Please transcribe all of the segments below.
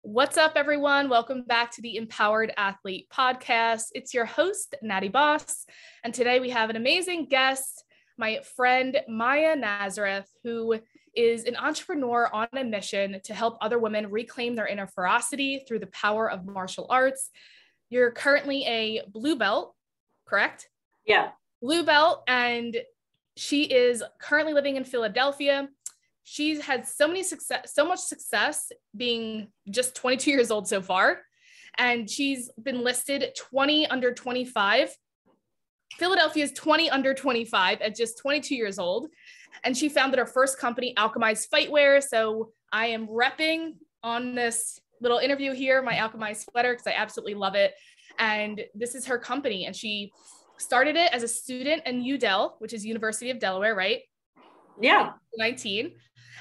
What's up, everyone? Welcome back to the Empowered Athlete Podcast. It's your host, Natty Boss. And today we have an amazing guest, my friend, Maya Nazareth, who is an entrepreneur on a mission to help other women reclaim their inner ferocity through the power of martial arts. You're currently a blue belt, correct? Yeah. Blue belt, and she is currently living in Philadelphia. She's had so much success being just 22 years old so far. And she's been listed 20 under 25. Philadelphia's 20 under 25 at just 22 years old. And she founded her first company, Alchemize Fightwear. So I am repping on this little interview here, my Alchemize sweater, because I absolutely love it. And this is her company. And she started it as a student in UDel, which is University of Delaware, right? Yeah. 19.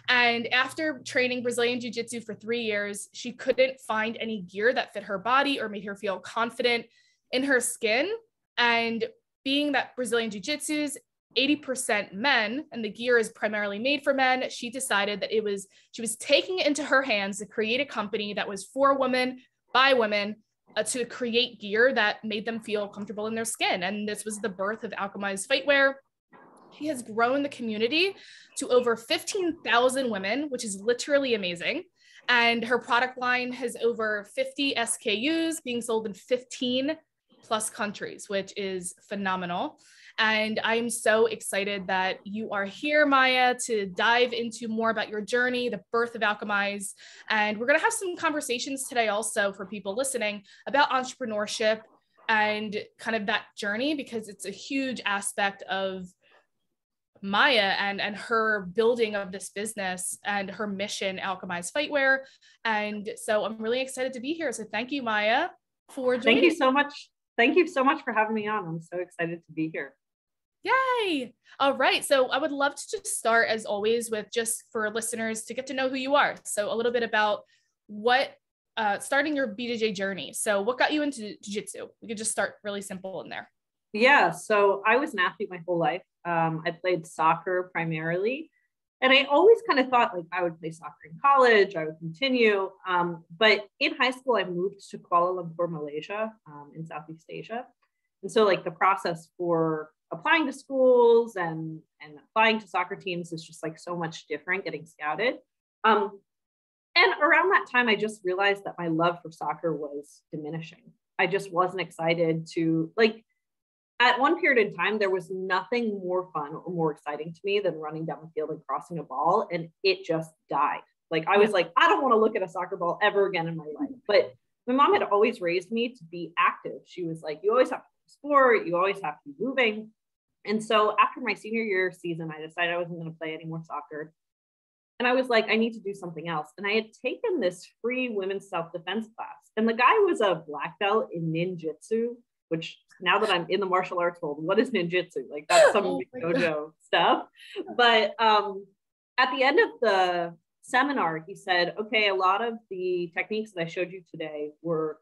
And after training Brazilian Jiu Jitsu for 3 years, she couldn't find any gear that fit her body or made her feel confident in her skin. And being that Brazilian Jiu Jitsu is 80% men and the gear is primarily made for men, she decided that she was taking it into her hands to create a company that was for women, by women, to create gear that made them feel comfortable in their skin. And this was the birth of Alchemize Fightwear. She has grown the community to over 15,000 women, which is literally amazing. And her product line has over 50 SKUs being sold in 15 plus countries, which is phenomenal. And I'm so excited that you are here, Maya, to dive into more about your journey, the birth of Alchemize. And we're going to have some conversations today also for people listening about entrepreneurship and kind of that journey, because it's a huge aspect of Maya and her building of this business and her mission, Alchemize Fightwear. And so I'm really excited to be here. So thank you, Maya, for joining. Thank you so much. Thank you so much for having me on. I'm so excited to be here. Yay. All right. So I would love to just start, as always, with just for listeners to get to know who you are. So a little bit about starting your BJJ journey. So what got you into jiu-jitsu? We could just start really simple in there. Yeah. So I was an athlete my whole life. I played soccer primarily, and I always kind of thought like I would play soccer in college, I would continue. But in high school, I moved to Kuala Lumpur, Malaysia, in Southeast Asia. And so like the process for applying to schools and applying to soccer teams is just like so much different getting scouted. And around that time, I just realized that my love for soccer was diminishing. I just wasn't excited to at one period in time, there was nothing more fun or more exciting to me than running down the field and crossing a ball. And it just died. Like, I was like, I don't want to look at a soccer ball ever again in my life. But my mom had always raised me to be active. She was like, you always have to play sport. You always have to be moving. And so after my senior year season, I decided I wasn't going to play any more soccer. And I was like, I need to do something else. And I had taken this free women's self-defense class. And the guy was a black belt in ninjutsu, which now that I'm in the martial arts world, what is ninjutsu? Like, that's some dojo stuff. But at the end of the seminar, he said, okay, a lot of the techniques that I showed you today were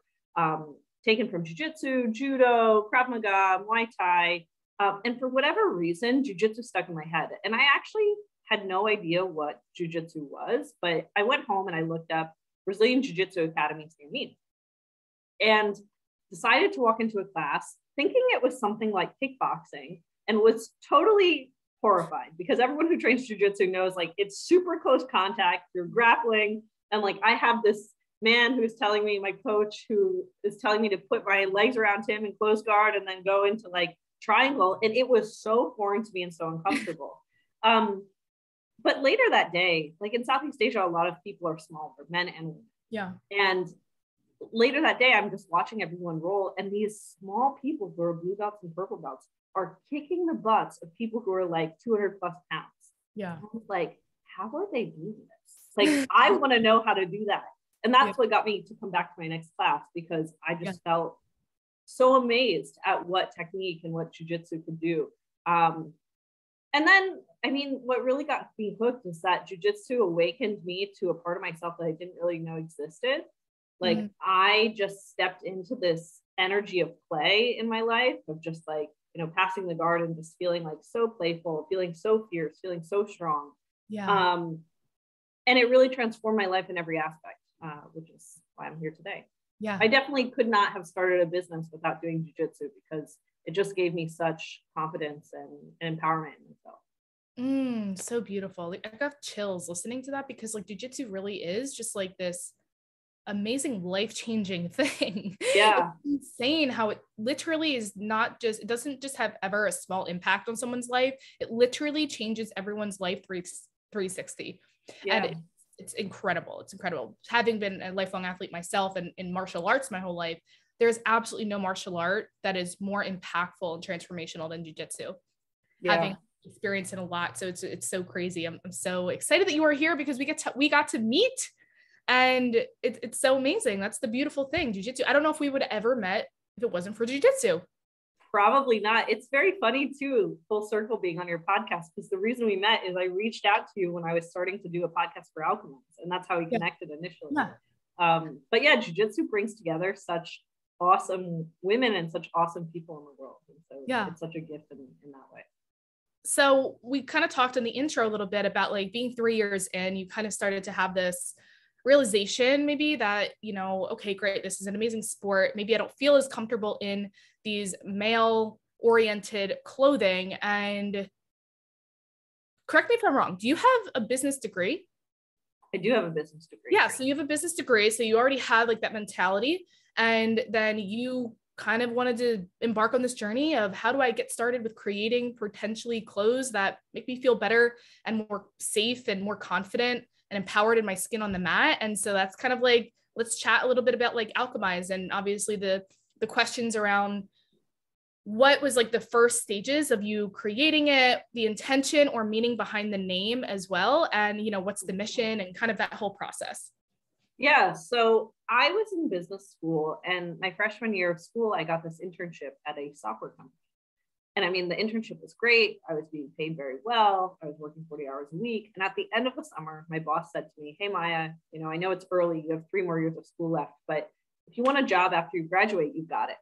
taken from jiu-jitsu, judo, Krav Maga, Muay Thai. And for whatever reason, jiu-jitsu stuck in my head. And I actually had no idea what jiu-jitsu was, but I went home and I looked up Brazilian Jiu Jitsu academies near me and decided to walk into a class thinking it was something like kickboxing, and was totally horrified because everyone who trains jiu-jitsu knows like it's super close contact, you're grappling. And like, I have this man who's telling me, my coach, who is telling me to put my legs around him in close guard and then go into like triangle. And it was so foreign to me and so uncomfortable. But later that day, like in Southeast Asia, a lot of people are smaller, men and women. Yeah. And later that day, I'm just watching everyone roll, and these small people who are blue belts and purple belts are kicking the butts of people who are like 200 plus pounds. Yeah. I was like, how are they doing this? Like, I want to know how to do that. And that's what got me to come back to my next class, because I just felt so amazed at what technique and what jiu-jitsu could do. And then, I mean, what really got me hooked is that jiu-jitsu awakened me to a part of myself that I didn't really know existed. Like, I just stepped into this energy of play in my life, of just like, you know, passing the guard and just feeling like so playful, feeling so fierce, feeling so strong. Yeah. And it really transformed my life in every aspect. which is why I'm here today. Yeah. I definitely could not have started a business without doing jiu-jitsu, because it just gave me such confidence and empowerment in myself. So beautiful. Like, I got chills listening to that, because like jiu-jitsu really is just like this amazing life-changing thing. Yeah. It's insane how it literally is not just, it doesn't just have ever a small impact on someone's life. It literally changes everyone's life 360. Yeah. And it's incredible. It's incredible. Having been a lifelong athlete myself and in martial arts my whole life, there's absolutely no martial art that is more impactful and transformational than jiu-jitsu. Yeah. Having experienced it a lot. So it's so crazy. I'm so excited that you are here, because we got to meet, and it's so amazing. That's the beautiful thing. Jiu-jitsu. I don't know if we would have ever met if it wasn't for jiu-jitsu. Probably not. It's very funny too, full circle being on your podcast, because the reason we met is I reached out to you when I was starting to do a podcast for Alchemize, and that's how we connected initially. Yeah. But yeah, jiu-jitsu brings together such awesome women and such awesome people in the world. And so it's such a gift in that way. So we kind of talked in the intro a little bit about like being 3 years in, you kind of started to have this realization maybe that, okay, great, this is an amazing sport. Maybe I don't feel as comfortable in these male oriented clothing. And correct me if I'm wrong, do you have a business degree? I do have a business degree. Yeah. So you have a business degree. So you already had like that mentality. And then you kind of wanted to embark on this journey of, how do I get started with creating potentially clothes that make me feel better and more safe and more confident and empowered in my skin on the mat. And so that's kind of like, let's chat a little bit about like Alchemize, and obviously the questions around what was like the first stages of you creating it, the intention or meaning behind the name as well. And, what's the mission and kind of that whole process. Yeah. So I was in business school, and my freshman year of school, I got this internship at a software company. And I mean, the internship was great. I was being paid very well. I was working 40 hours a week. And at the end of the summer, my boss said to me, "Hey, Maya, I know it's early. You have 3 more years of school left, but if you want a job after you graduate, you've got it."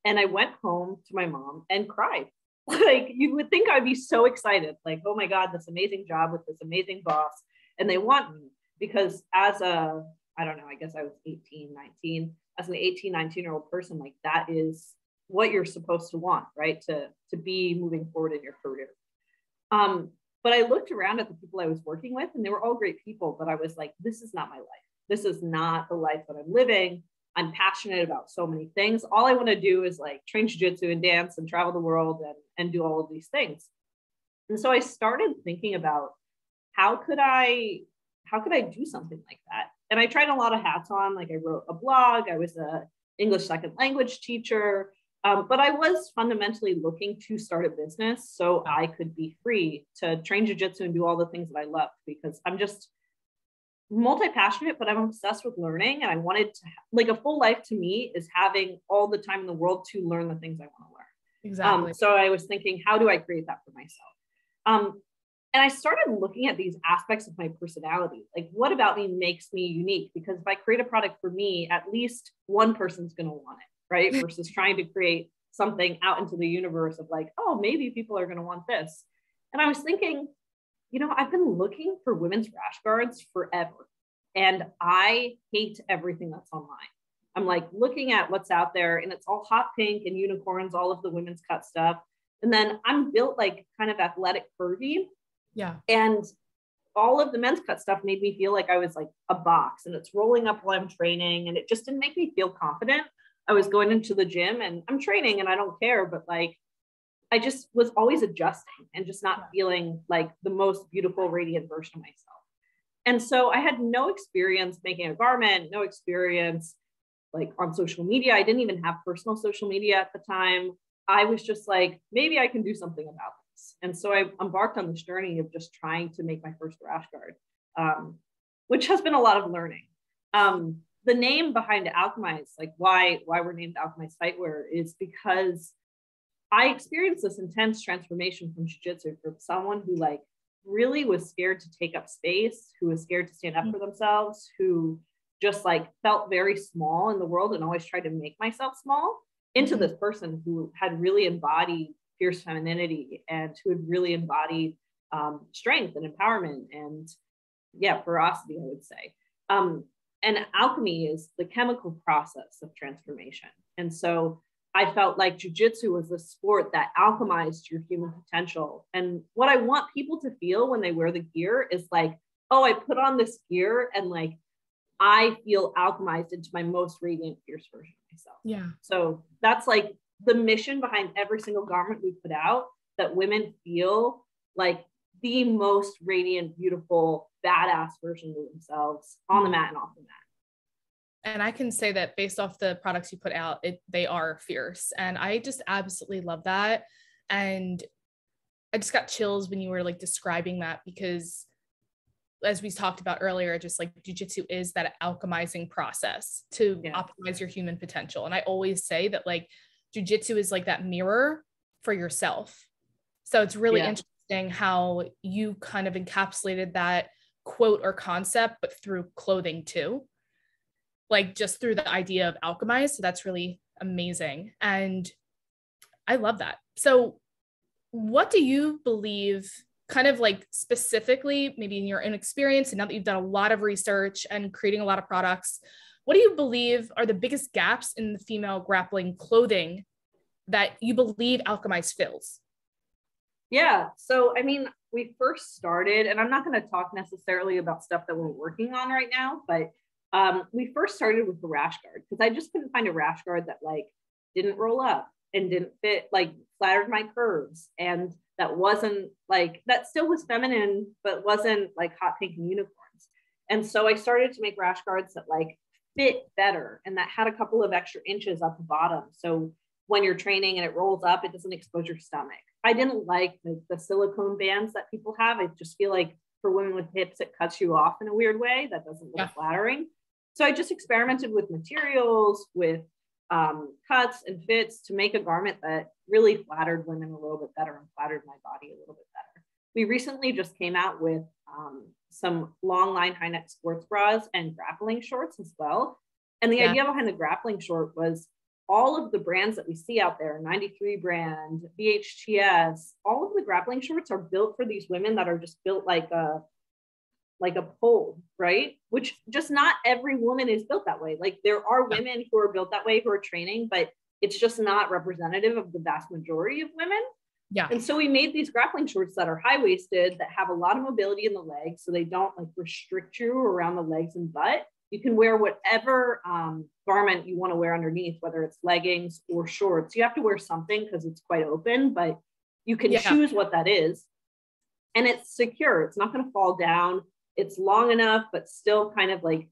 And I went home to my mom and cried. Like, you would think I'd be so excited. Like, oh my God, this amazing job with this amazing boss. And they want me, because as I don't know, I guess I was 18, 19, as an 18, 19-year-old person, like, that is what you're supposed to want, right? To be moving forward in your career. But I looked around at the people I was working with, and they were all great people, but I was like, this is not my life. This is not the life that I'm living. I'm passionate about so many things. All I want to do is like train jiu-jitsu and dance and travel the world and do all of these things. And so I started thinking about how could I do something like that? And I tried a lot of hats on. Like, I wrote a blog. I was a English second language teacher. But I was fundamentally looking to start a business so I could be free to train jiu-jitsu and do all the things that I loved, because I'm just multi-passionate, but I'm obsessed with learning. And I wanted to, like, a full life to me is having all the time in the world to learn the things I want to learn. Exactly. So I was thinking, how do I create that for myself? And I started looking at these aspects of my personality. Like, what about me makes me unique? Because if I create a product for me, at least one person's going to want it, right? Versus trying to create something out into the universe of like, oh, maybe people are going to want this. And I was thinking, I've been looking for women's rash guards forever, and I hate everything that's online. I'm like looking at what's out there, and it's all hot pink and unicorns, all of the women's cut stuff. And then I'm built like kind of athletic, curvy. Yeah. And all of the men's cut stuff made me feel like I was like a box, and it's rolling up while I'm training, and it just didn't make me feel confident. I was going into the gym and I'm training and I don't care, but like, I just was always adjusting and just not feeling like the most beautiful, radiant version of myself. And so I had no experience making a garment, no experience like on social media. I didn't even have personal social media at the time. I was just like, maybe I can do something about this. And so I embarked on this journey of just trying to make my first rash guard, which has been a lot of learning. The name behind Alchemize, like why we're named Alchemize Fightwear, is because I experienced this intense transformation from jiu-jitsu from someone who like really was scared to take up space, who was scared to stand up for themselves, who just like felt very small in the world and always tried to make myself small, into this person who had really embodied fierce femininity and who had really embodied strength and empowerment and ferocity, I would say. And alchemy is the chemical process of transformation. And so I felt like jujitsu was a sport that alchemized your human potential. And what I want people to feel when they wear the gear is like, oh, I put on this gear and like, I feel alchemized into my most radiant, fierce version of myself. Yeah. So that's like the mission behind every single garment we put out, that women feel like the most radiant, beautiful, badass version of themselves on the mat and off the mat. And I can say that based off the products you put out, they are fierce. And I just absolutely love that. And I just got chills when you were like describing that, because as we talked about earlier, just like jujitsu is that alchemizing process to optimize your human potential. And I always say that like jujitsu is like that mirror for yourself. So it's really interesting how you kind of encapsulated that quote or concept, but through clothing too. Like just through the idea of alchemize. So that's really amazing. And I love that. So what do you believe, kind of like specifically, maybe in your own experience, and now that you've done a lot of research and creating a lot of products, what do you believe are the biggest gaps in the female grappling clothing that you believe Alchemize fills? Yeah. So, I mean, we first started, and I'm not going to talk necessarily about stuff that we're working on right now, but we first started with the rash guard because I just couldn't find a rash guard that like didn't roll up and didn't fit, like flattered my curves, and that wasn't like, that still was feminine, but wasn't like hot pink and unicorns. And so I started to make rash guards that like fit better and that had a couple of extra inches at the bottom. So when you're training and it rolls up, it doesn't expose your stomach. I didn't like the silicone bands that people have. I just feel like for women with hips, it cuts you off in a weird way that doesn't look flattering. So I just experimented with materials, with cuts and fits to make a garment that really flattered women a little bit better and flattered my body a little bit better. We recently just came out with some long line high neck sports bras and grappling shorts as well. And the idea behind the grappling short was all of the brands that we see out there, 93 brand, BHTS, all of the grappling shorts are built for these women that are just built like a pole, right? Which just not every woman is built that way. Like there are women who are built that way who are training, but it's just not representative of the vast majority of women. Yeah. And so we made these grappling shorts that are high-waisted, that have a lot of mobility in the legs, so they don't like restrict you around the legs and butt. You can wear whatever garment you want to wear underneath, whether it's leggings or shorts. You have to wear something because it's quite open, but you can choose what that is. And it's secure. It's not going to fall down. It's long enough, but still kind of like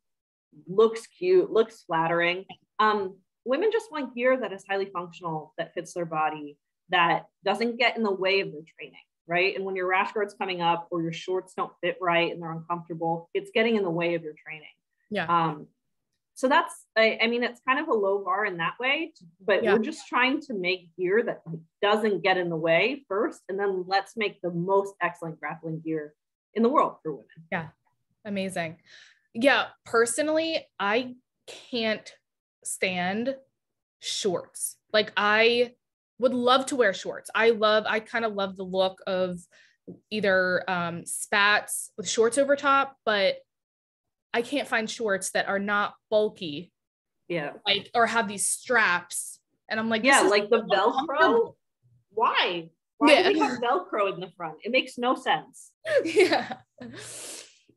looks cute, looks flattering. Women just want gear that is highly functional, that fits their body, that doesn't get in the way of their training, right? And when your rash guard's coming up or your shorts don't fit right and they're uncomfortable, it's getting in the way of your training. Yeah. So that's, I mean, it's kind of a low bar in that way, but we're just trying to make gear that doesn't get in the way first, and then let's make the most excellent grappling gear in the world for women. Yeah. Amazing. Yeah. Personally, I can't stand shorts. Like I would love to wear shorts. I kind of love the look of either spats with shorts over top, but I can't find shorts that are not bulky. Yeah. Like, or have these straps. And I'm like, yeah, like the Velcro. Why do we have Velcro in the front? It makes no sense. Yeah.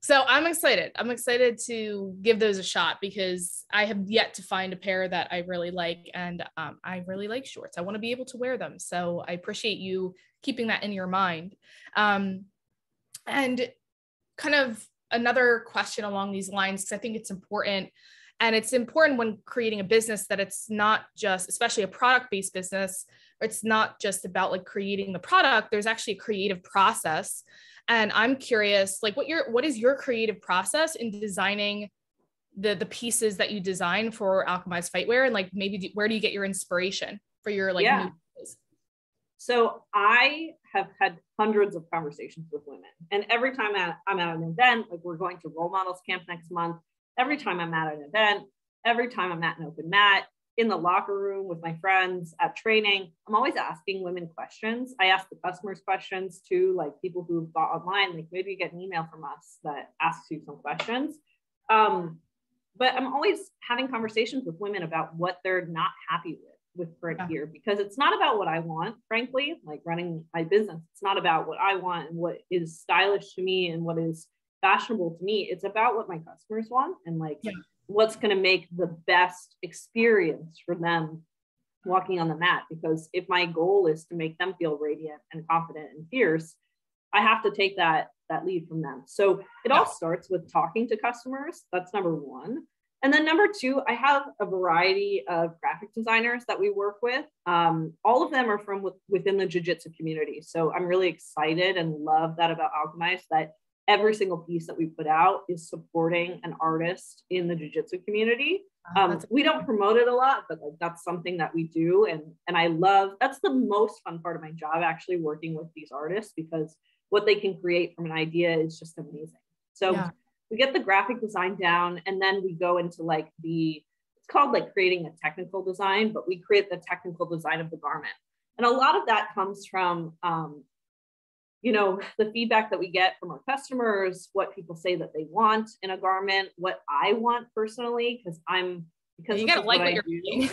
So I'm excited. I'm excited to give those a shot because I have yet to find a pair that I really like. And I really like shorts. I want to be able to wear them. So I appreciate you keeping that in your mind. And kind of another question along these lines, because I think it's important. And it's important when creating a business that it's not just, especially a product-based business, it's not just about like creating the product. There's actually a creative process. And I'm curious, like what is your creative process in designing the pieces that you design for Alchemize Fightwear? And like maybe where do you get your inspiration for your like new pieces? So I have had hundreds of conversations with women. And every time I'm at an event, like we're going to Role Models Camp next month, every time I'm at an event, every time I'm at an open mat, in the locker room with my friends at training, I'm always asking women questions. I ask the customers questions too, like people who've bought online, like maybe you get an email from us that asks you some questions. but I'm always having conversations with women about what they're not happy with current gear, because it's not about what I want, frankly, like running my business. It's not about what I want and what is stylish to me and what is fashionable to me. It's about what my customers want and like what's going to make the best experience for them walking on the mat. Because if my goal is to make them feel radiant and confident and fierce, I have to take that lead from them. So it all starts with talking to customers. That's number one. And then number two, I have a variety of graphic designers that we work with. All of them are from within the jiu-jitsu community. So I'm really excited and love that about Alchemize, that every single piece that we put out is supporting an artist in the jiu-jitsu community. We don't promote it a lot, but like, that's something that we do. And I love, that's the most fun part of my job, actually working with these artists, because what they can create from an idea is just amazing. So we get the graphic design down, and then we go into like it's called like creating a technical design, but we create the technical design of the garment. And a lot of that comes from, the feedback that we get from our customers, what people say that they want in a garment, what I want personally, because you gotta like what you're doing.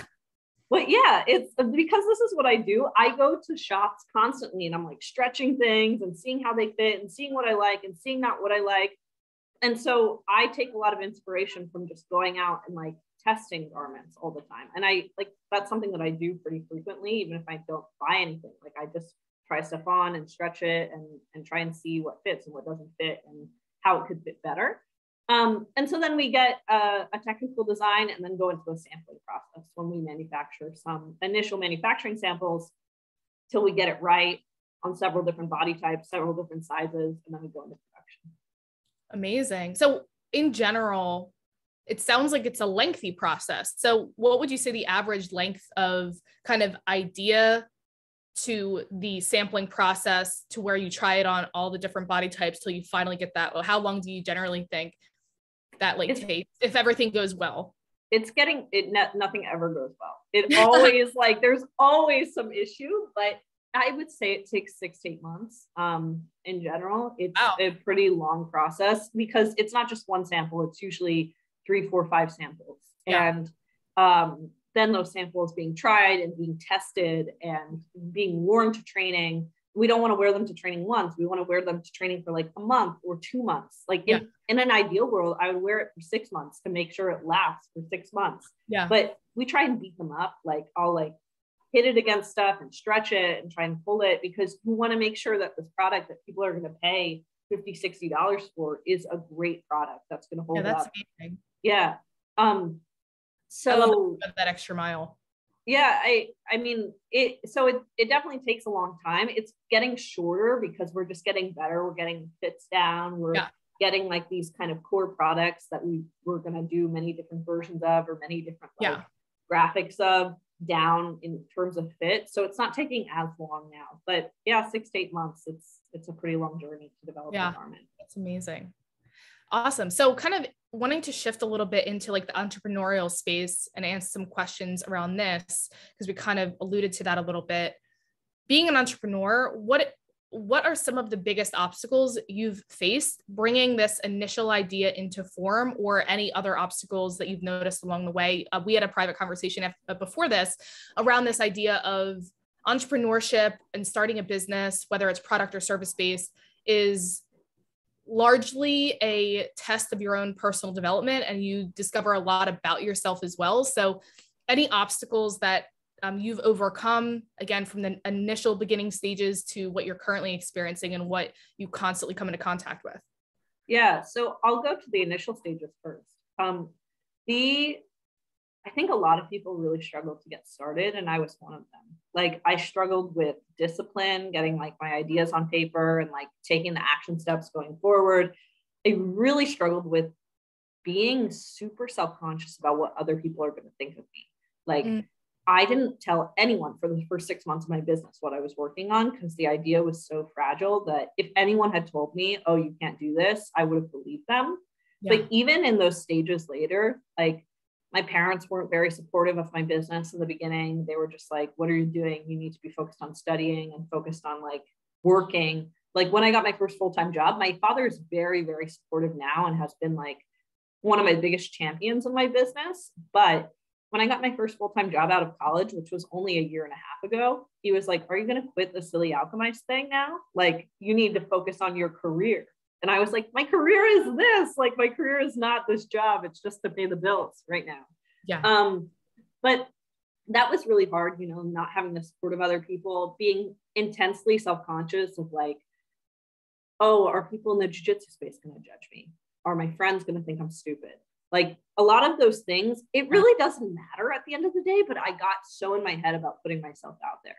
But yeah, it's because this is what I do. I go to shops constantly and I'm like stretching things and seeing how they fit and seeing what I like and seeing not what I like. And so I take a lot of inspiration from just going out and like testing garments all the time. And that's something that I do pretty frequently, even if I don't buy anything. Like I just try stuff on and stretch it and try and see what fits and what doesn't fit and how it could fit better. And so then we get a technical design and then go into the sampling process when we manufacture some initial manufacturing samples till we get it right on several different body types, several different sizes, and then we go into production. Amazing. So in general, it sounds like it's a lengthy process. So what would you say the average length of kind of idea to the sampling process to where you try it on all the different body types till you finally get that? How long do you generally think that takes if everything goes well? Nothing ever goes well. It always there's always some issue, but I would say it takes 6 to 8 months. In general, it's a pretty long process because it's not just one sample. It's usually 3, 4, 5 samples. And then those samples being tried and being tested and being worn to training. We don't want to wear them to training once. We want to wear them to training for like a month or 2 months. Like in an ideal world, I would wear it for 6 months to make sure it lasts for 6 months. But we try and beat them up. Like I'll hit it against stuff and stretch it and try and pull it, because we want to make sure that this product that people are going to pay $50, $60 for is a great product that's going to hold that's up. Amazing. Yeah. So I love that extra mile. Yeah, I mean, it definitely takes a long time. It's getting shorter because we're just getting better. We're getting fits down. We're getting like these kind of core products that we're going to do many different versions of, or many different graphics of, down in terms of fit. So it's not taking as long now, but 6 to 8 months, it's a pretty long journey to develop a garment. That's amazing. Awesome. So kind of wanting to shift a little bit into like the entrepreneurial space and answer some questions around this, because we kind of alluded to that a little bit. Being an entrepreneur, what are some of the biggest obstacles you've faced bringing this initial idea into form, or any other obstacles that you've noticed along the way? We had a private conversation before this around this idea of entrepreneurship and starting a business, whether it's product or service based, is largely a test of your own personal development, and you discover a lot about yourself as well. So any obstacles that you've overcome, again, from the initial beginning stages to what you're currently experiencing and what you constantly come into contact with? Yeah, so I'll go to the initial stages first. I think a lot of people really struggle to get started, and I was one of them. Like I struggled with discipline, getting like my ideas on paper and like taking the action steps going forward. I really struggled with being super self-conscious about what other people are going to think of me. Like I didn't tell anyone for the first 6 months of my business what I was working on, because the idea was so fragile that if anyone had told me, oh, you can't do this, I would have believed them. But even in those stages later, like my parents weren't very supportive of my business in the beginning. They were just like, what are you doing? You need to be focused on studying and focused on like working. Like when I got my first full-time job, my father is very, very supportive now and has been like one of my biggest champions in my business. But when I got my first full-time job out of college, which was only a year and a half ago, he was like, are you going to quit the silly Alchemize thing now? Like, you need to focus on your career. And I was like, my career is this, like, my career is not this job. It's just to pay the bills right now. Yeah. But that was really hard, you know, not having the support of other people, being intensely self-conscious of like, oh, are people in the jiu-jitsu space going to judge me? Are my friends going to think I'm stupid? Like, a lot of those things, it really doesn't matter at the end of the day, but I got so in my head about putting myself out there.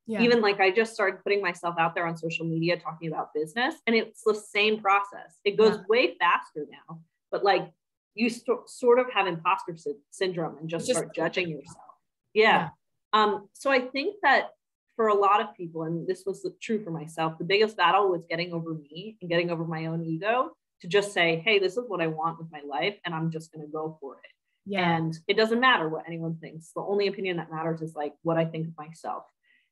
Yeah. Even like I just started putting myself out there on social media, talking about business, and it's the same process. It goes way faster now, but like you sort of have imposter syndrome and just start judging yourself. Yeah. So I think that for a lot of people, and this was true for myself, the biggest battle was getting over me and getting over my own ego to just say, hey, this is what I want with my life, and I'm just going to go for it. Yeah. And it doesn't matter what anyone thinks. The only opinion that matters is like what I think of myself.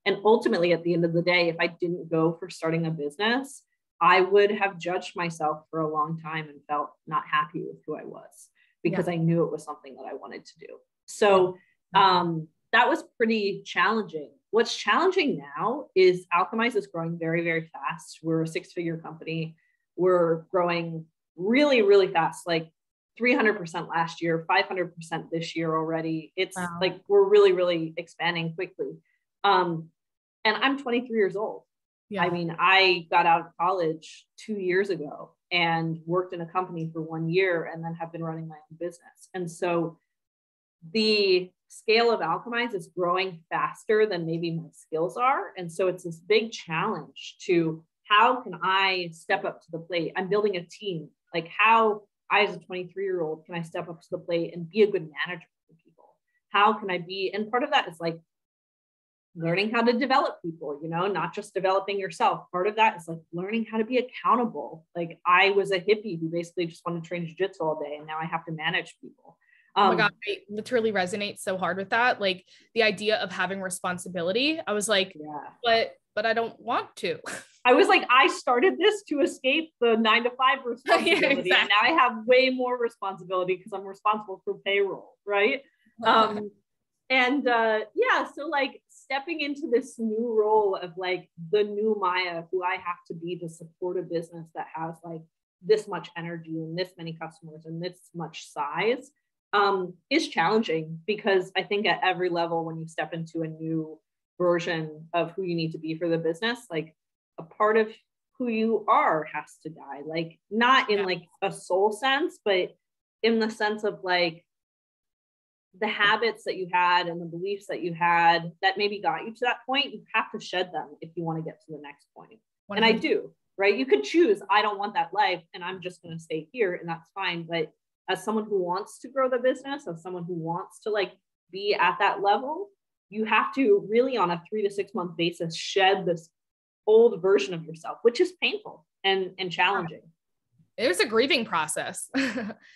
And ultimately, at the end of the day, if I didn't go for starting a business, I would have judged myself for a long time and felt not happy with who I was, because I knew it was something that I wanted to do. So that was pretty challenging. What's challenging now is Alchemize is growing very, very fast. We're a 6-figure company. We're growing really, really fast, like 300% last year, 500% this year already. It's like, we're really, really expanding quickly. And I'm 23 years old. Yeah. I mean, I got out of college 2 years ago and worked in a company for 1 year and then have been running my own business. And so the scale of Alchemize is growing faster than maybe my skills are. And so it's this big challenge to, how can I step up to the plate? I'm building a team. Like, how I, as a 23-year-old, can I step up to the plate and be a good manager for people? How can I be? And part of that is like learning how to develop people, you know, not just developing yourself. Part of that is like learning how to be accountable. Like, I was a hippie who basically just wanted to train jiu-jitsu all day, and now I have to manage people. Oh my God, I literally resonate so hard with that. Like, the idea of having responsibility. I was like, but I don't want to. I was like, I started this to escape the 9-to-5 responsibility. Yeah, exactly. And now I have way more responsibility because I'm responsible for payroll. Right. So like stepping into this new role of like the new Maya, who I have to be to support a business that has like this much energy and this many customers and this much size, is challenging, because I think at every level, when you step into a new version of who you need to be for the business, like a part of who you are has to die. Like, not in like a soul sense, but in the sense of like the habits that you had and the beliefs that you had that maybe got you to that point, you have to shed them if you want to get to the next point. 100%. And I do, right? You could choose, I don't want that life and I'm just going to stay here, and that's fine. But as someone who wants to grow the business, as someone who wants to like be at that level, you have to really on a 3 to 6 month basis shed this old version of yourself, which is painful and challenging. There's a grieving process.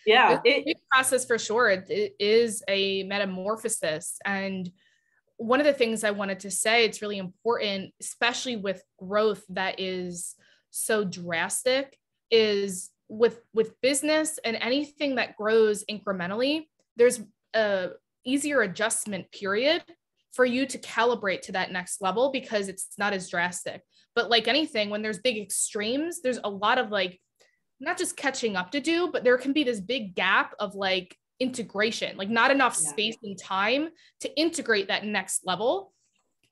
Yeah. It's a process for sure. It is a metamorphosis. And one of the things I wanted to say, it's really important, especially with growth that is so drastic, is with business and anything that grows incrementally, there's a easier adjustment period for you to calibrate to that next level, because it's not as drastic. But like anything, when there's big extremes, there's a lot of like, not just catching up to do, but there can be this big gap of like integration, like not enough space and time to integrate that next level.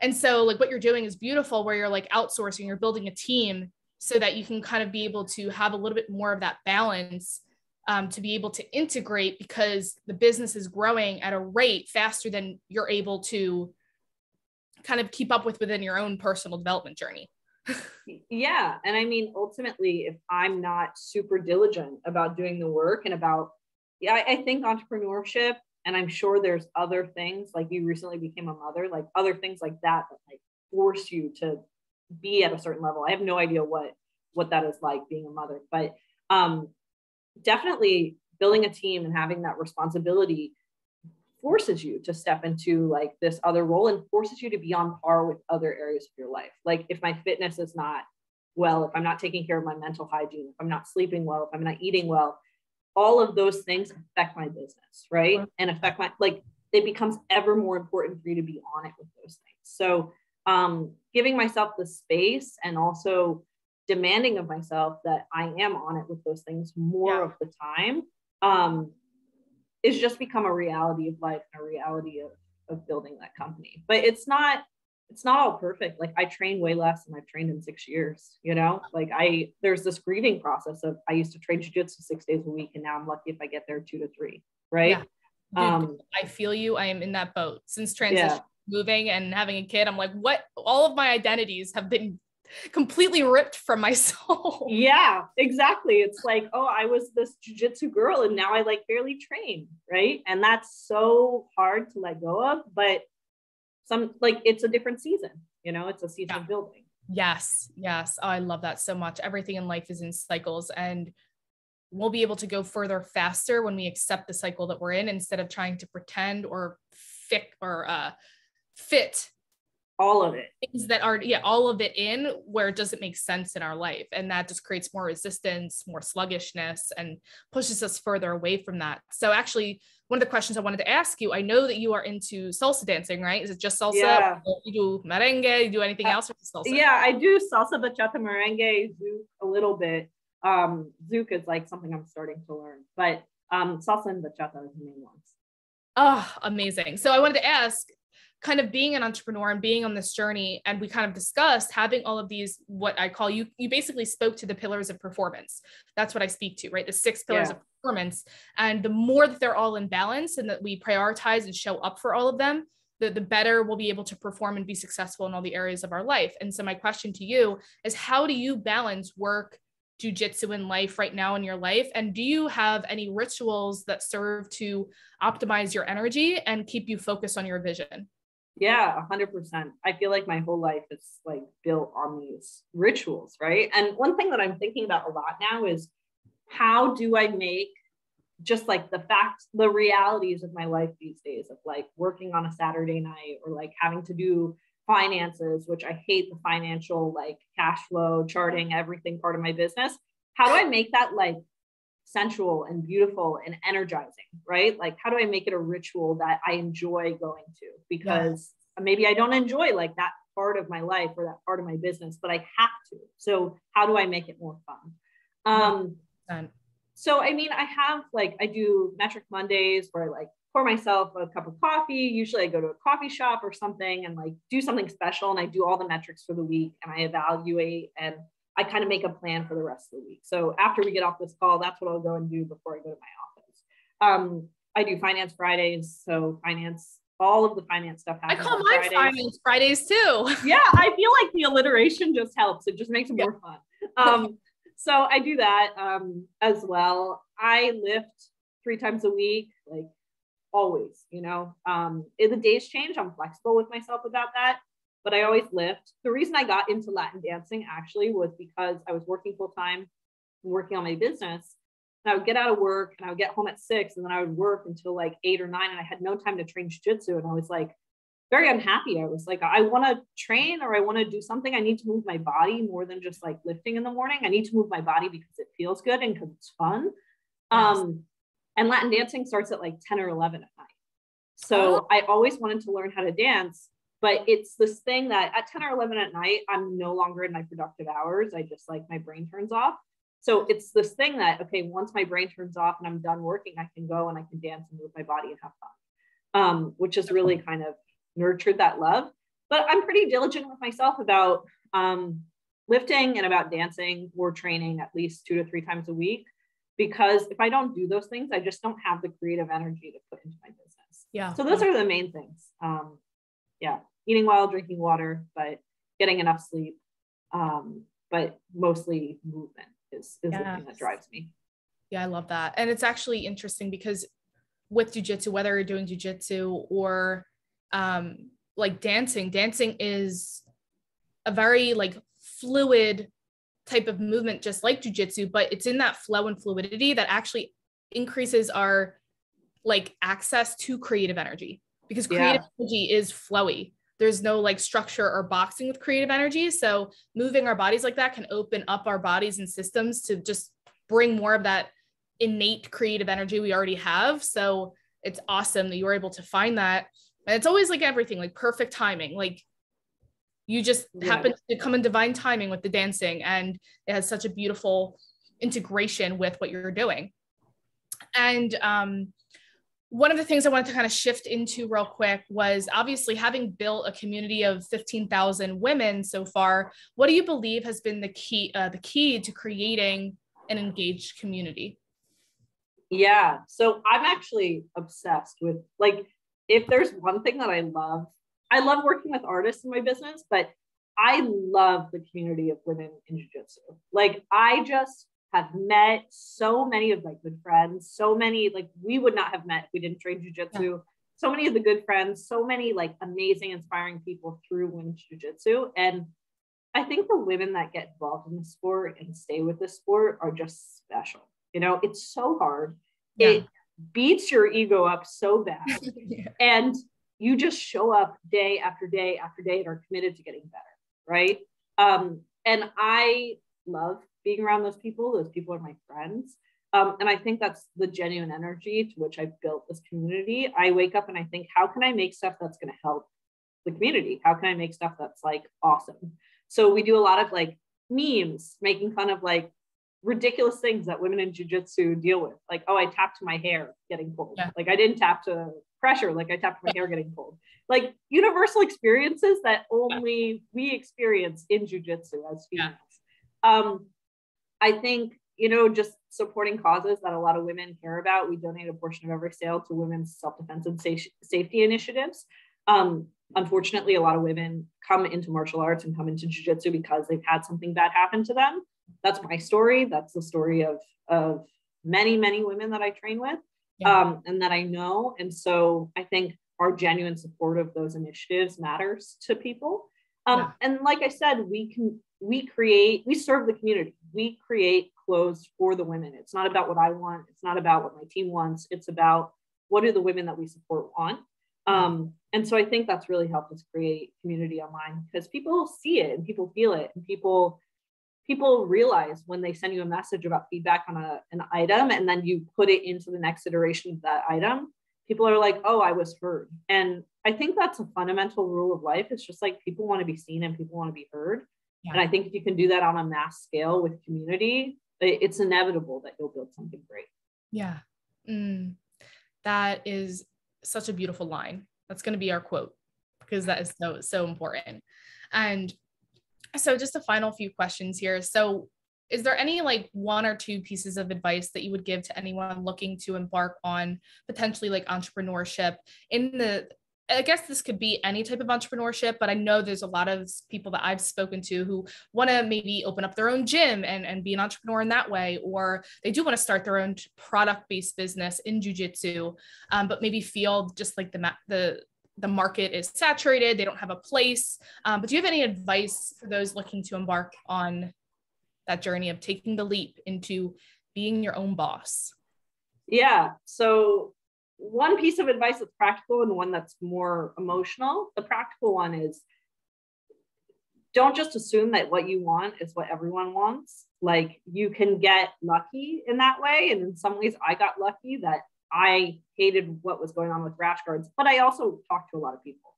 And so like what you're doing is beautiful, where you're like outsourcing, you're building a team so that you can kind of be able to have a little bit more of that balance, to be able to integrate, because the business is growing at a rate faster than you're able to kind of keep up with within your own personal development journey. Yeah. And I mean, ultimately, if I'm not super diligent about doing the work and about, I think entrepreneurship, and I'm sure there's other things, like you recently became a mother, like other things like that like force you to be at a certain level. I have no idea what that is like, being a mother, but definitely building a team and having that responsibility forces you to step into like this other role, and forces you to be on par with other areas of your life. Like, if my fitness is not well, if I'm not taking care of my mental hygiene, if I'm not sleeping well, if I'm not eating well, all of those things affect my business, right? And affect my, like, it becomes ever more important for you to be on it with those things. So giving myself the space and also demanding of myself that I am on it with those things more of the time is just become a reality of life and a reality of building that company. But it's not all perfect. Like, I train way less than I've trained in 6 years, you know, like there's this grieving process of, I used to train jiu-jitsu 6 days a week, and now I'm lucky if I get there 2 to 3. Right. Yeah. Dude, I feel you. I am in that boat since transition, moving and having a kid. I'm like, what? All of my identities have been completely ripped from my soul. Yeah, exactly. It's like, oh, I was this jiu-jitsu girl and now I like barely train. Right. And that's so hard to let go of, but it's a different season, you know, it's a season of building. Yes. Yes. Oh, I love that so much. Everything in life is in cycles, and we'll be able to go further faster when we accept the cycle that we're in, instead of trying to pretend or fit all of it, things that are all of it in where it doesn't make sense in our life. And that just creates more resistance, more sluggishness, and pushes us further away from that. So actually, one of the questions I wanted to ask you, I know that you are into salsa dancing, right? Is it just salsa? Yeah. You do merengue, you do anything else with salsa? Yeah, I do salsa, bachata, merengue, zouk a little bit. Zouk is like something I'm starting to learn, but salsa and bachata are the main ones. Oh, amazing. So I wanted to ask, kind of being an entrepreneur and being on this journey, and we kind of discussed having all of these, what I call, you basically spoke to the pillars of performance. That's what I speak to, right? The 6 pillars of performance. And the more that they're all in balance and that we prioritize and show up for all of them, the better we'll be able to perform and be successful in all the areas of our life. And so my question to you is, how do you balance work, jiu-jitsu, in life right now in your life? And do you have any rituals that serve to optimize your energy and keep you focused on your vision? Yeah, 100%. I feel like my whole life is like built on these rituals, right? And one thing that I'm thinking about a lot now is, how do I make just like the realities of my life these days, of like working on a Saturday night, or like having to do finances, which I hate the financial, like cash flow charting, everything part of my business. How do I make that like sensual and beautiful and energizing, right? Like, how do I make it a ritual that I enjoy going to? Because maybe I don't enjoy like that part of my life or that part of my business, but I have to. So how do I make it more fun? So, I mean, I do metric Mondays where I like pour myself a cup of coffee. Usually I go to a coffee shop or something and like do something special, and I do all the metrics for the week, and I evaluate, and I kind of make a plan for the rest of the week. So after we get off this call, that's what I'll go and do before I go to my office. I do finance Fridays. So all of the finance stuff happens. I call mine finance Fridays too. Yeah, I feel like the alliteration just helps. It just makes it more fun. So I do that as well. I lift 3 times a week, like always, you know. If the days change, I'm flexible with myself about that, but I always lift. The reason I got into Latin dancing actually was because I was working full time, working on my business. And I would get out of work and I would get home at 6, and then I would work until like 8 or 9, and I had no time to train jiu-jitsu. And I was like very unhappy. I was like, I want to train, or I want to do something. I need to move my body more than just like lifting in the morning. I need to move my body because it feels good and because it's fun. Yes. And Latin dancing starts at like 10 or 11 at night. So I always wanted to learn how to dance, but it's this thing that at 10 or 11 at night, I'm no longer in my productive hours. I just like, my brain turns off. So it's this thing that, okay, once my brain turns off and I'm done working, I can go and I can dance and move my body and have fun, which has really kind of nurtured that love. But I'm pretty diligent with myself about lifting and about dancing or training at least 2 to 3 times a week, because if I don't do those things, I just don't have the creative energy to put into my business. Yeah. So those are the main things. Eating well, drinking water, but getting enough sleep, but mostly movement is the thing that drives me. Yeah, I love that. And it's actually interesting because with jiu-jitsu, whether you're doing jiu-jitsu or like dancing is a very like fluid type of movement, just like jiu-jitsu, but it's in that flow and fluidity that actually increases our like access to creative energy, because creative energy is flowy. There's no like structure or boxing with creative energy. So moving our bodies like that can open up our bodies and systems to just bring more of that innate creative energy we already have. So it's awesome that you were able to find that. And it's always like everything, like perfect timing. Like you just happen to come in divine timing with the dancing, and it has such a beautiful integration with what you're doing. And one of the things I wanted to kind of shift into real quick was obviously having built a community of 15,000 women so far. What do you believe has been the key to creating an engaged community? Yeah. So I'm actually obsessed with, like, if there's one thing that I love working with artists in my business, but I love the community of women in jiu-jitsu. Like, I just have met so many of my good friends, so many, like, we would not have met if we didn't train jiu-jitsu. Yeah. So many of the good friends, so many like amazing, inspiring people through women's jiu-jitsu. And I think the women that get involved in the sport and stay with the sport are just special. You know, it's so hard. Yeah. It beats your ego up so bad. Yeah. And you just show up day after day after day and are committed to getting better, right? And I love being around those people. Those people are my friends. And I think that's the genuine energy to which I've built this community. I wake up and I think, how can I make stuff that's going to help the community? How can I make stuff that's like awesome? So we do a lot of like memes, making fun of like ridiculous things that women in jiu-jitsu deal with. Like, oh, I tapped my hair getting pulled. Yeah. Like I didn't tap to pressure, like I tapped my hair getting pulled. Like universal experiences that only we experience in jiu-jitsu as females. Yeah. I think, you know, just supporting causes that a lot of women care about. We donate a portion of every sale to women's self-defense and safety initiatives. Unfortunately, a lot of women come into martial arts and come into jiu-jitsu because they've had something bad happen to them. That's my story. That's the story of many, many women that I train with, yeah. And that I know. And so I think our genuine support of those initiatives matters to people. Yeah. And like I said, we serve the community. We create clothes for the women. It's not about what I want. It's not about what my team wants. It's about what do the women that we support want. And so I think that's really helped us create community online, because people see it and people feel it, and people realize when they send you a message about feedback on an item, and then you put it into the next iteration of that item, people are like, oh, I was heard. And I think that's a fundamental rule of life. It's just like people want to be seen and people want to be heard. Yeah. And I think if you can do that on a mass scale with community, it's inevitable that you'll build something great. Yeah. That is such a beautiful line. That's going to be our quote, because that is so important. And so just a final few questions here. So is there any like one or two pieces of advice that you would give to anyone looking to embark on potentially like entrepreneurship I guess this could be any type of entrepreneurship, but I know there's a lot of people that I've spoken to who want to maybe open up their own gym and be an entrepreneur in that way, or they do want to start their own product-based business in jiu-jitsu, but maybe feel just like the market is saturated, they don't have a place. But do you have any advice for those looking to embark on that journey of taking the leap into being your own boss? Yeah. So one piece of advice that's practical and one that's more emotional. The practical one is, don't just assume that what you want is what everyone wants. Like, you can get lucky in that way. And in some ways I got lucky that I hated what was going on with rash guards, but I also talked to a lot of people.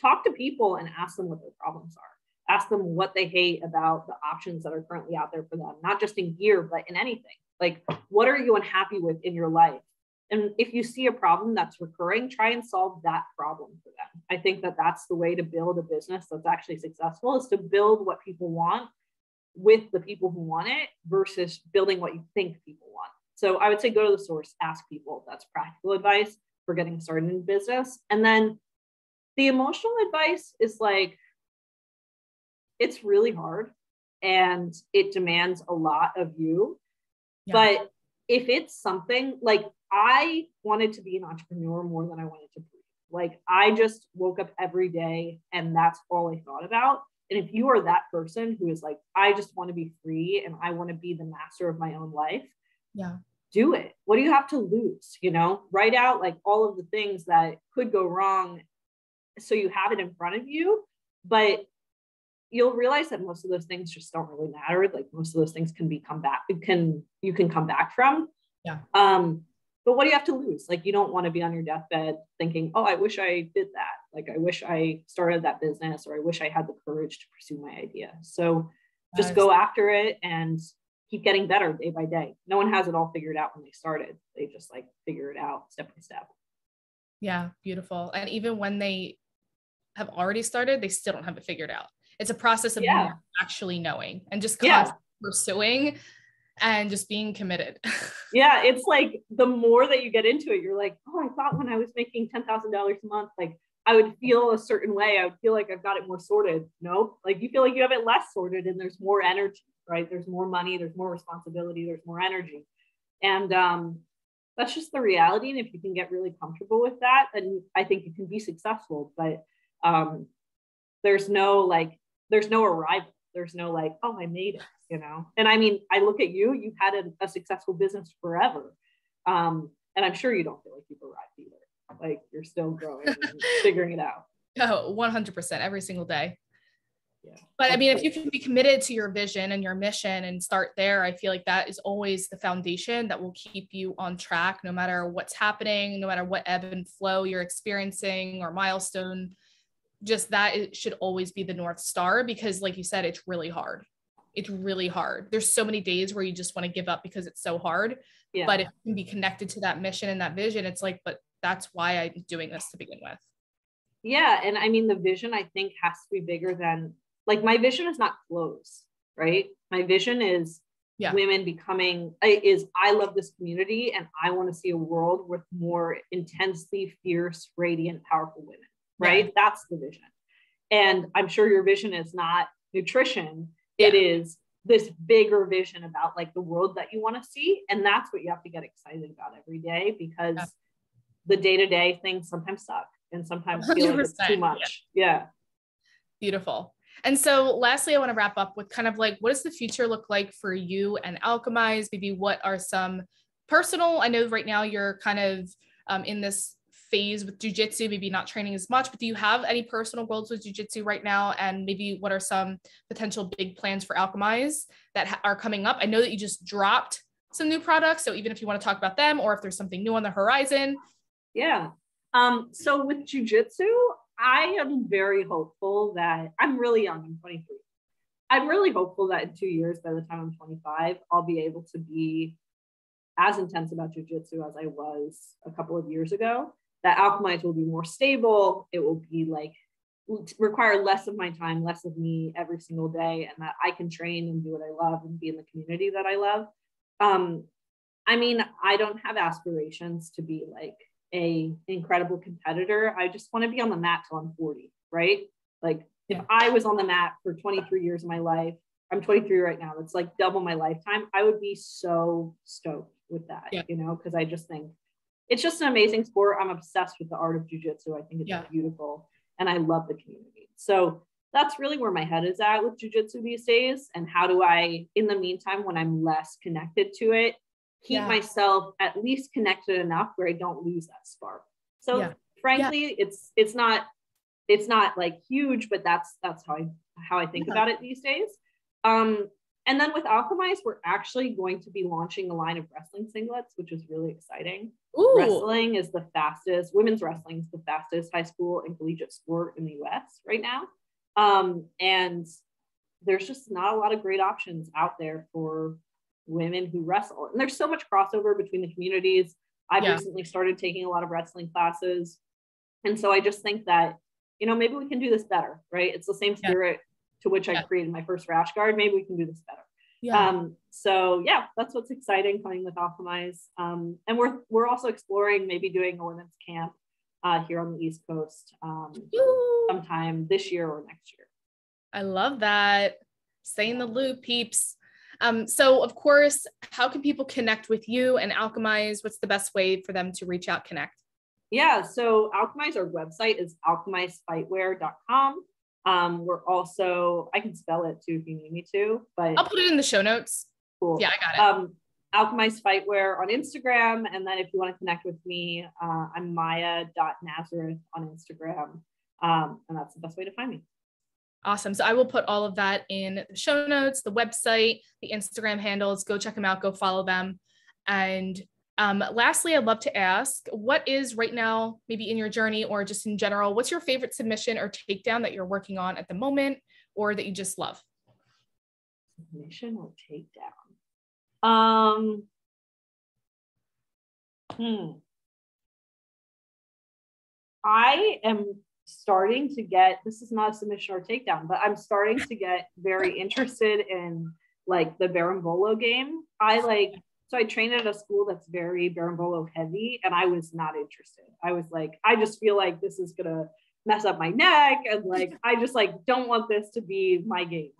Talk to people and ask them what their problems are. Ask them what they hate about the options that are currently out there for them, not just in gear, but in anything. Like, what are you unhappy with in your life? And if you see a problem that's recurring, try and solve that problem for them. I think that that's the way to build a business that's actually successful, is to build what people want with the people who want it versus building what you think people want. So I would say go to the source, ask people. That's practical advice for getting started in business. And then the emotional advice is like, it's really hard and it demands a lot of you. Yeah. But if it's something like, I wanted to be an entrepreneur more than I wanted to breathe. Like, I just woke up every day and that's all I thought about. And if you are that person who is like, I just want to be free and I want to be the master of my own life, yeah, do it. What do you have to lose? You know, write out like all of the things that could go wrong so you have it in front of you. But you'll realize that most of those things just don't really matter. Like, most of those things can be come back. You can come back from. Yeah. But what do you have to lose? Like, you don't want to be on your deathbed thinking, oh, I wish I did that. Like, I wish I started that business, or I wish I had the courage to pursue my idea. So just go after it and keep getting better day by day. No one has it all figured out when they started. They just like figure it out step by step. Yeah. Beautiful. And even when they have already started, they still don't have it figured out. It's a process of actually knowing and just constantly pursuing and just being committed. Yeah. It's like, the more that you get into it, you're like, oh, I thought when I was making $10,000 a month, like I would feel a certain way. I would feel like I've got it more sorted. Nope. Like, you feel like you have it less sorted, and there's more energy, right? There's more money, there's more responsibility, there's more energy. And that's just the reality. And if you can get really comfortable with that, then I think you can be successful. But there's no arrival. There's no like, oh, I made it, you know? And I mean, I look at you, you've had a successful business forever. And I'm sure you don't feel like you've arrived either. Like, you're still growing and figuring it out. Oh, 100% every single day. Yeah. But I mean, if you can be committed to your vision and your mission and start there, I feel like that is always the foundation that will keep you on track, no matter what's happening, no matter what ebb and flow you're experiencing or milestone. Just that it should always be the North Star, because like you said, it's really hard. It's really hard. There's so many days where you just want to give up because it's so hard. Yeah. But if you can be connected to that mission and that vision, it's like, but that's why I'm doing this to begin with. Yeah. And I mean, the vision, I think, has to be bigger than, like, my vision is not clothes, right? My vision is women becoming, I love this community, and I want to see a world with more intensely fierce, radiant, powerful women. Right? Yeah. That's the vision. And I'm sure your vision is not nutrition. Yeah. It is this bigger vision about like the world that you want to see. And that's what you have to get excited about every day, because the day-to-day things sometimes suck and sometimes feel like it's too much. Yeah. Beautiful. And so lastly, I want to wrap up with kind of like, what does the future look like for you and Alchemize? Maybe what are some personal, I know right now you're kind of in this phase with jiu-jitsu, maybe not training as much, but do you have any personal goals with jiu-jitsu right now? And maybe what are some potential big plans for Alchemize that are coming up? I know that you just dropped some new products, so even if you want to talk about them, or if there's something new on the horizon. Yeah. So with jiu-jitsu, I am very hopeful that, I'm really young, I'm 23. I'm really hopeful that in 2 years, by the time I'm 25, I'll be able to be as intense about jiu-jitsu as I was a couple of years ago. That Alchemize will be more stable. It will be like, require less of my time, less of me every single day, and that I can train and do what I love and be in the community that I love. I mean, I don't have aspirations to be like a incredible competitor. I just want to be on the mat till I'm 40, right? Like, if I was on the mat for 23 years of my life, I'm 23 right now, it's like double my lifetime, I would be so stoked with that, you know, because I just think it's just an amazing sport. I'm obsessed with the art of jiu-jitsu. I think it's beautiful, and I love the community. So that's really where my head is at with jiu-jitsu these days. And how do I, in the meantime, when I'm less connected to it, keep myself at least connected enough where I don't lose that spark. So frankly, it's not like huge, but that's how I think about it these days. And then with Alchemize, we're actually going to be launching a line of wrestling singlets, which is really exciting. Ooh. Wrestling is the fastest, women's wrestling is the fastest high school and collegiate sport in the US right now. And there's just not a lot of great options out there for women who wrestle. And there's so much crossover between the communities. I've recently started taking a lot of wrestling classes. And so I just think that, you know, maybe we can do this better, right? It's the same spirit to which I created my first rash guard. Maybe we can do this better. So that's what's exciting coming with Alchemize. And we're also exploring maybe doing a women's camp here on the East Coast sometime this year or next year. I love that. Stay in the loop, peeps. So of course, how can people connect with you and Alchemize? What's the best way for them to reach out, connect? Yeah, so Alchemize, our website is alchemizefightwear.com. We're also, I can spell it too if you need me to, but I'll put it in the show notes. Cool. Yeah, I got it. Alchemize Fightwear on Instagram. And then if you want to connect with me, I'm Maya.Nazareth on Instagram. And that's the best way to find me. Awesome. So I will put all of that in the show notes, the website, the Instagram handles. Go check them out. Go follow them. And lastly, I'd love to ask, what is right now, maybe in your journey or just in general, what's your favorite submission or takedown that you're working on at the moment or that you just love? Submission or takedown? I am starting to get, this is not a submission or takedown, but I'm starting to get very interested in like the berimbolo game. So I train at a school that's very berimbolo heavy, and I was not interested. I was like, I just feel like this is gonna mess up my neck, and like I just like don't want this to be my game.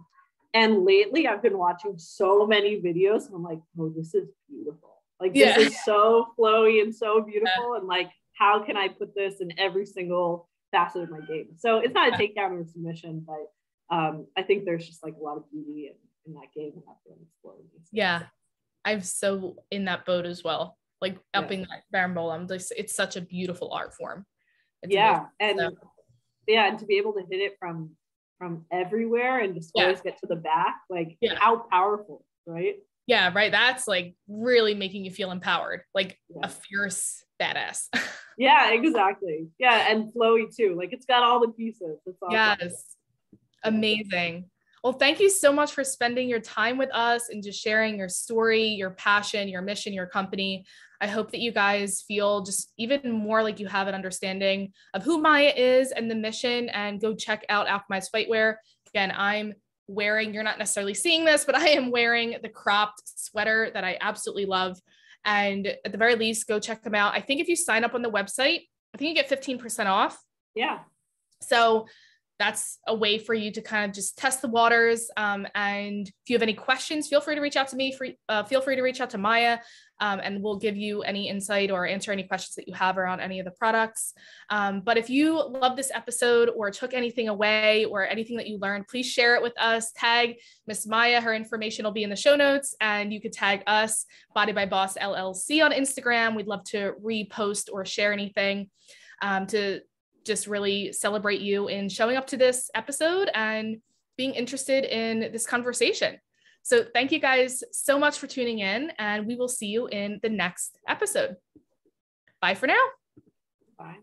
And lately I've been watching so many videos and I'm like, oh, this is beautiful. Like this is so flowy and so beautiful. And like, how can I put this in every single facet of my game? So it's not a takedown or a submission, but I think there's just like a lot of beauty in that game and that's really exploring. Yeah. I'm so in that boat as well. Like upping that berimbolo. I'm just, it's such a beautiful art form. It's amazing. And to be able to hit it from everywhere and just always get to the back, like how powerful, right? Yeah, right. That's like really making you feel empowered, like a fierce badass. Yeah, exactly. Yeah, and flowy too. Like it's got all the pieces. It's awesome. Yes. Amazing. Well, thank you so much for spending your time with us and just sharing your story, your passion, your mission, your company. I hope that you guys feel just even more like you have an understanding of who Maya is and the mission, and go check out Alchemize Fightwear. Again, I'm wearing, you're not necessarily seeing this, but I am wearing the cropped sweater that I absolutely love. And at the very least, go check them out. I think if you sign up on the website, I think you get 15% off. Yeah. So that's a way for you to kind of just test the waters. And if you have any questions, feel free to reach out to me. Feel free to reach out to Maya, and we'll give you any insight or answer any questions that you have around any of the products. But if you love this episode or took anything away or anything that you learned, please share it with us. Tag Miss Maya. Her information will be in the show notes, and you could tag us, Body by Boss LLC, on Instagram. We'd love to repost or share anything to just really celebrate you in showing up to this episode and being interested in this conversation. So thank you guys so much for tuning in, and we will see you in the next episode. Bye for now. Bye.